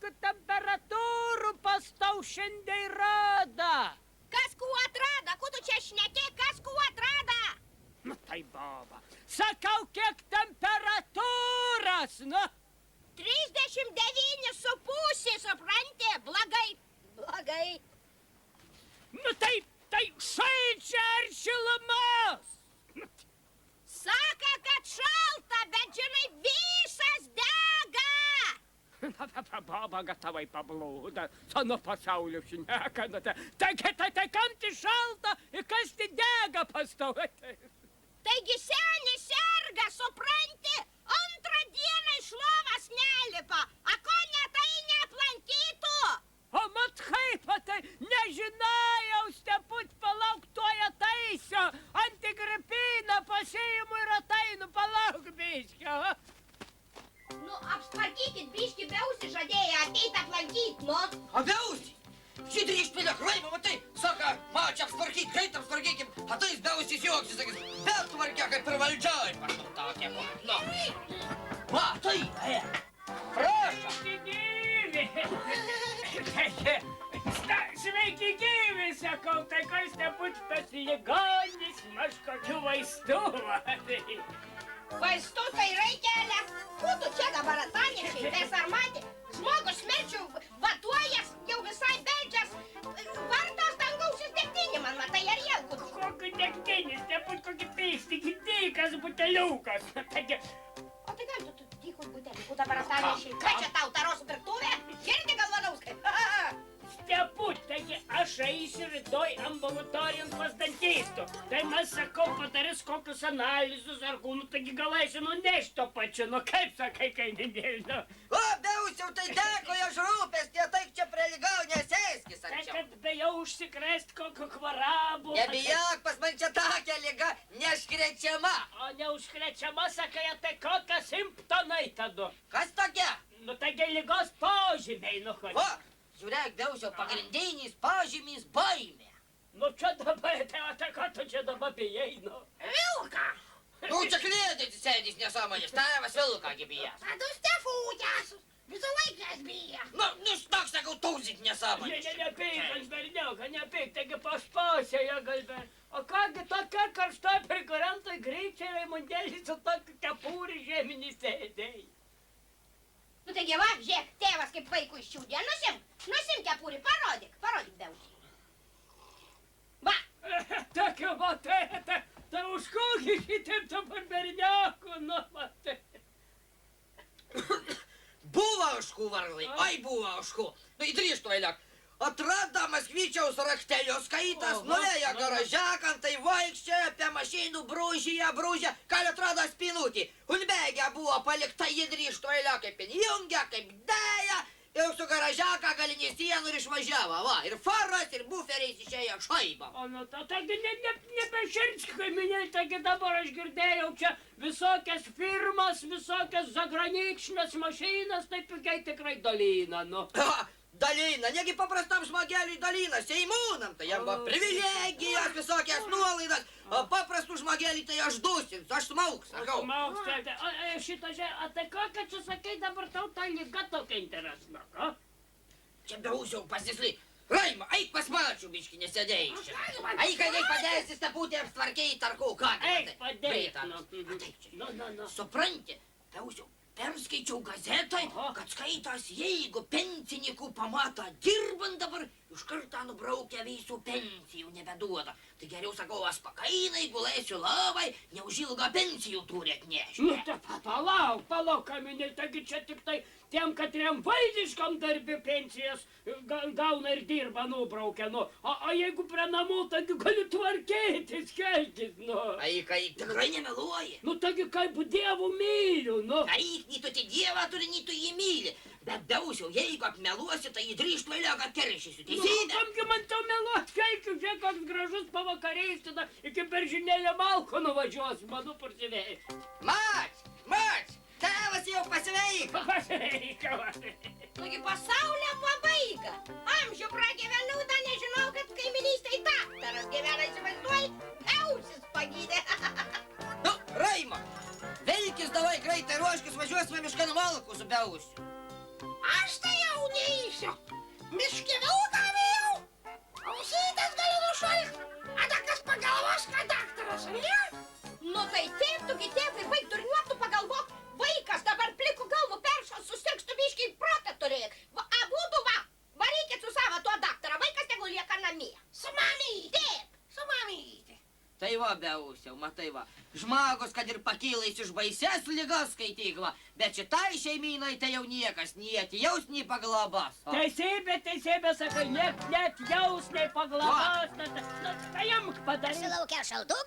kokiu temperatūrų pastau šiandien rada? Kas kuo atrada? Kuo tu čia šneki? Kas kuo atrada? Nu tai baba, sakau, kiek temperatūras, nu? 39,5, supranti? Blogai. Blogai. Nu tai šalčia ar šilumos? Saka, kad šalta, bet žinai, visas dega. Baba, gatavai pablūda, nuo pasaulio šneka, tai kam ti šalta ir kas ti dega pastovėti? Taigi senis serga, supranti, antrą dieną iš lovas nelipa, a ko netai neaplankytų? O mat kaip, tai nežinojau, steput palauk tuoja taisio, antigripiną pasiimu ir atainu, palauk biškio. Nu, apsparkykit biškį Biausi žadėję ateit aplankyt, nu. A Biausi? Šitą išpilę kraimą, matai, saka, čia apsparkyt, greit apsparkykim, a tais Biausis juoksis, sakys, bet tvarkia, kaip ir valdžioj, paštum tokia, nu. Va, tai, prašom. Sveiki gyvi, sakau, tai kas nebūtų tas ligonis, aš kokių vaistų. Vaistų tai reikia, kuo tu čia dabar atanešiai, desarmatė, žmogus smerčių vatuojas, jau visai beldžias, vartos dangausis degtinį, man matai, ar jelkut. Kokį degtinis, nebūtų kokį tykas buteliukas. O tai gal tu tykus buteliukų dabar atanešiai, ką čia tau taros pirktuvė? Girdi galvanauskai? Steput, taigi aš eisiu rytoj ambulatorijos pas dantistų. Tai mes sakau, padarys kokius analizus ar kūnų, taigi galėsiu nunešti to pačiu, nu kaip sakai, kai nežinau. O, Biausiau, tai dėkui aš rūpestį, tai čia prie ligau nesėskis Tai arčiau. kad bejau užsikrėst kokio kvarabų. Nebijok, pas man čia tokia liga neškrečiama. O neužkrečiama, sakai, tai kokie simptomai tada? Kas tokia? Nu taigi ligos požymiai, nu O, kodėl. žiūrėk, Biausiau, pagrindinis požymis baimė. Nu čia dabar, tai ką tu čia dabar bijai, nu? Vilka! Nu, čia klėdėtis sėdys nesąmonės, tavas vilką gibijas. Adu stefūtės, visą laiką bijo. Nu, toks, sakau, tauzyt nesąmonės. Nepyk, aš berniuką, nepyk, taigi paspausia jo galbė. O kągi tokia karšta prikurentoj greičiai Raimundėlis su tokiu kepūrį žeminį sėdėjai. Nu taigi va, žiūrėk, tėvas kaip vaikų iščiūdė, nusim kepurį, parodyk Biausi. Va, Tokia matėte, tai už kokį šitiem dabar berniuku, nu matė. Buvo ožkų varlai, oi buvo ožkų. Nu, įdryštų eiliak. Atrada Maskvyčiaus raktelius skaitas, nuėjo garažiakan, tai vaikščiojo apie mašinų brūžė, kal atrado spinutį. Hulbegė buvo palikta įdryštų eiliak, kaip jungia, kaip dėja. Ir su garažiaką galinį sienų ir išvažiavo, va. Ir faras, ir buferiais išėjo šaibą. O nu, taigi nebeširsk, kaiminiai, taigi dabar aš girdėjau čia visokias firmas, visokias zagraničnes mašinas, taip pigiai tikrai dalina, nu. Dalina, negi paprastam žmogeliui dalina, seimūnam, tai jam buvo privilegijos, visokias nuolaidas, o paprastų žmogeliui tai aš dusins, aš smauks, sakau. Smauks, tai šitą žiūrė, tai kokia čia sakai dabar tau ta liga tokia interesna, ko? Čia Biausiau pasisly. Raima, eik pas mačių, biški, nesėdėjai čia. Eik padėsi steputį apstvarkiai tarkau, ką? Eik padėk, nu. Ateik čia. Nu. Supranti, Biausiau, perskaičiau gazetoj, kad skaitas, jeigu pensininkų pamata dirbant dabar, iš kartą nubraukia visų pensijų nebeduoda. Tai geriau sakau, aš pakainai, gulėsiu lovai, neužilgo pensijų turi atnešti. Nu, tai palauk, kaiminiai, taigi čia tik tai tiem, kad tiem valdiškam darbi pensijas gauna ir dirba, nubraukia, nu. O jeigu prie namų, taigi gali tvarkytis, kelkis, nu. Eik, tikrai nemeluoji. Nu, taigi kaip Dievų myliu, nu. Eik, nei tu tik Dievą turi, nei tu jį myli. Bet Biausiau, jeigu apmeluosi, tai įdryštų eiliak atkeršysiu, teisybė. Nu, kamgi man tau meluot, kelkiu, žiūrėk, koks gražus pavakarės, tada iki Beržinėlio Malko nuvažiuos, manu parsivėjai. Mats, tėvas jau pasveiko. Pasveiko. nugi pasaulio pabaiga. Amžių pragyvenau, dar nežinau, kad kaiminystėj daktaras gyvena, įsivaizduoji, Biausis pagydė. Nu, Raima, velkis davai greitai ruoškis, važiuosime mišką Malkų su Biausiu. Aš tai jau Miške vilką vėjau. Ausytės gali nušalt. A daktas pagalvos, kad daktaras, ar ne? Nu tai taip, tugi tėvai, baig durniuotų pagalvok. Vaikas dabar plikų galvų peršos, susirgs tu biškiai protą turėk. Abudu va, varykit su savo tuo daktarą, vaikas tegul lieka namie. Su mamyte. Taip. Su mamyte. Tai va, Beusiau, matai va. Žmogus, kad ir pakylais iš baises ligas skaityk va. Bet šitai šeimynai tai jau niekas, nieti jaus, nei paglobas. Teisybė, sakai, net jaus, nei paglobos. Tai jam padarys. Pasilaukia šaltukas.